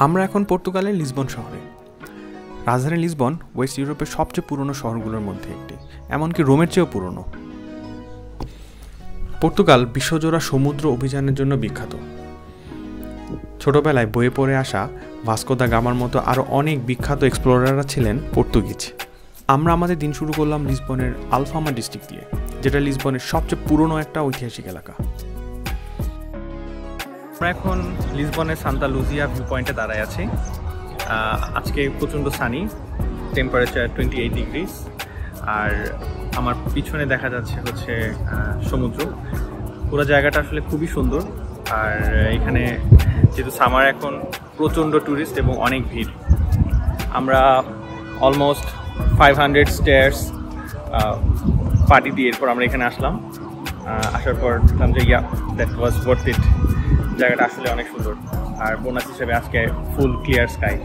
আমরা এখন পর্তুগালের লিসবন শহরে। রাজধানী লিসবন ওয়েস্ট ইউরোপের সবচেয়ে পুরনো শহরগুলোর মধ্যে একটি, এমনকি রোমের চেয়েও পুরনো। পর্তুগাল বিশ্বজোড়া সমুদ্র অভিযানের জন্য বিখ্যাত। ছোটবেলায় বইয়ে পড়ে আসা ভাস্কো দা গামার মতো আরও অনেক বিখ্যাত এক্সপ্লোরাররা ছিলেন পর্তুগিজ। আমরা আমাদের দিন শুরু করলাম লিসবনের আলফামা ডিস্ট্রিক্ট দিয়ে, যেটা লিসবনের সবচেয়ে পুরনো একটা ঐতিহাসিক এলাকা। আমরা এখন লিসবনের সান্তা লুজিয়া ভিউ পয়েন্টে দাঁড়ায় আছি। আজকে প্রচণ্ড সানি, টেম্পারেচার 28 ডিগ্রিজ, আর আমার পিছনে দেখা যাচ্ছে হচ্ছে সমুদ্র। পুরো জায়গাটা আসলে খুবই সুন্দর। আর এখানে যেহেতু সামার এখন, প্রচণ্ড ট্যুরিস্ট এবং অনেক ভিড়। আমরা অলমোস্ট 500 স্টেয়ার্স পার্টি দিয়ে এরপর আমরা এখানে আসলাম। আসার পর দেখলাম যে দ্যাট ওয়াজ ওয়ার্থ ইট। জায়গাটা আসলে অনেক সুন্দর। আর বোনাস হিসেবে আজকে ফুল ক্লিয়ার স্কাই।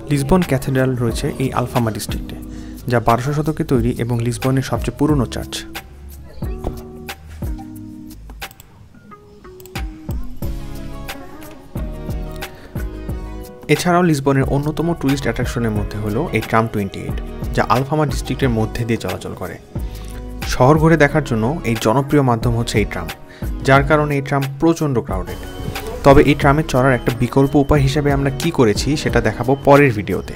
লিসবন ক্যাথেড্রাল রয়েছে এই আলফামা ডিস্ট্রিক্টে, যা 1200 শতকে তৈরি এবং লিসবনের সবচেয়ে পুরনো চার্চ। এছাড়াও লিসবনের অন্যতম ট্যুরিস্ট অ্যাট্রাকশনের মধ্যে হলো এই ট্রাম 28, যা আলফামা ডিস্ট্রিক্টের মধ্যে দিয়ে চলাচল করে। শহর ঘুরে দেখার জন্য এই জনপ্রিয় মাধ্যম হচ্ছে এই ট্রাম, যার কারণে এই ট্রাম প্রচণ্ড ক্রাউডেড। তবে এই ট্রামে চড়ার একটা বিকল্প উপায় হিসেবে আমরা কি করেছি সেটা দেখাবো পরের ভিডিওতে।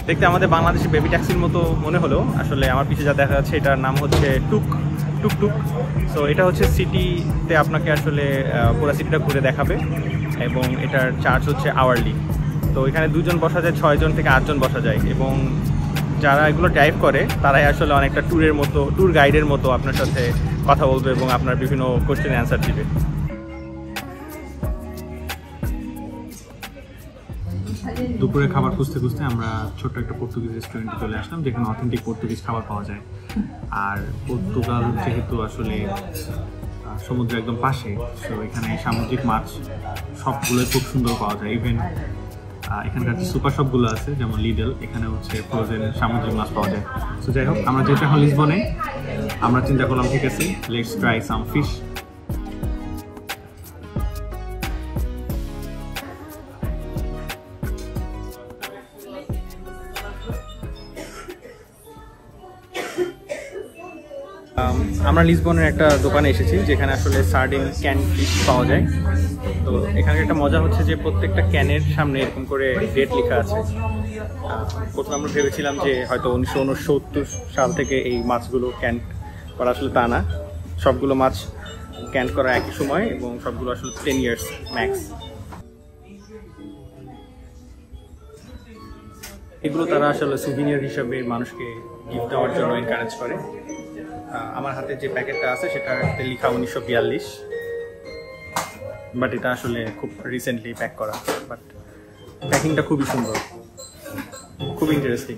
দেখতে আমাদের বাংলাদেশি বেবি ট্যাক্সির মতো মনে হলো, আসলে আমার পিছিয়ে যা দেখা যাচ্ছে এটার নাম হচ্ছে টুকটুক। সো এটা হচ্ছে সিটিতে আপনাকে আসলে পুরো সিটিটা ঘুরে দেখাবে এবং এটার চার্জ হচ্ছে আওয়ারলি। তো এখানে 2 জন বসা যায়, 6 জন থেকে 8 জন বসা যায় এবং যারা এগুলো ড্রাইভ করে তারাই আসলে অনেকটা ট্যুর গাইডের মতো আপনার সাথে কথা বলবে এবং আপনার বিভিন্ন কোয়েশ্চেনের অ্যান্সার দিবে। দুপুরে খাবার খুঁজতে খুঁজতে আমরা ছোট্ট একটা পর্তুগিজ রেস্টুরেন্টে চলে আসলাম, যেখানে অথেন্টিক পর্তুগিজ খাবার পাওয়া যায়। আর পর্তুগাল যেহেতু আসলে সমুদ্র একদম পাশে, তো এখানে সামুদ্রিক মাছ সবগুলোই খুব সুন্দর পাওয়া যায়। ইভেন এখানকার যে সুপার শপগুলো আছে যেমন লিডল, এখানে হচ্ছে ফ্রোজেন সামুদ্রিক মাছ পাওয়া যায়। তো যাই হোক, আমরা যেটা এখন লিসবনে, আমরা চিন্তা করলাম ঠিক আছে, লেটস ট্রাই সাম ফিশ। আমরা লিসবনের একটা দোকানে এসেছি যেখানে আসলে সার্ডিন ক্যান ফিশ পাওয়া যায়। তো এখানে একটা মজা হচ্ছে যে প্রত্যেকটা ক্যানের সামনে এরকম করে ডেট লেখা আছে। প্রথমে আমরা ভেবেছিলাম যে হয়তো 1969 সাল থেকে এই মাছগুলো ক্যান করা, আসলে তা না। সবগুলো মাছ ক্যান করা একই সময় এবং সবগুলো আসলে 10 ইয়ার্স ম্যাক্স। এগুলো তারা আসলে সুভিনিয়ার হিসাবে মানুষকে গিফট দেওয়ার জন্য এনকারেজ করে। আমার হাতে যে প্যাকেটটা আছে সেটাতে লেখা 1942, বাট এটা আসলে খুব রিসেন্টলি প্যাক করা। বাট প্যাকিংটা খুবই সুন্দর, খুব ইন্টারেস্টিং।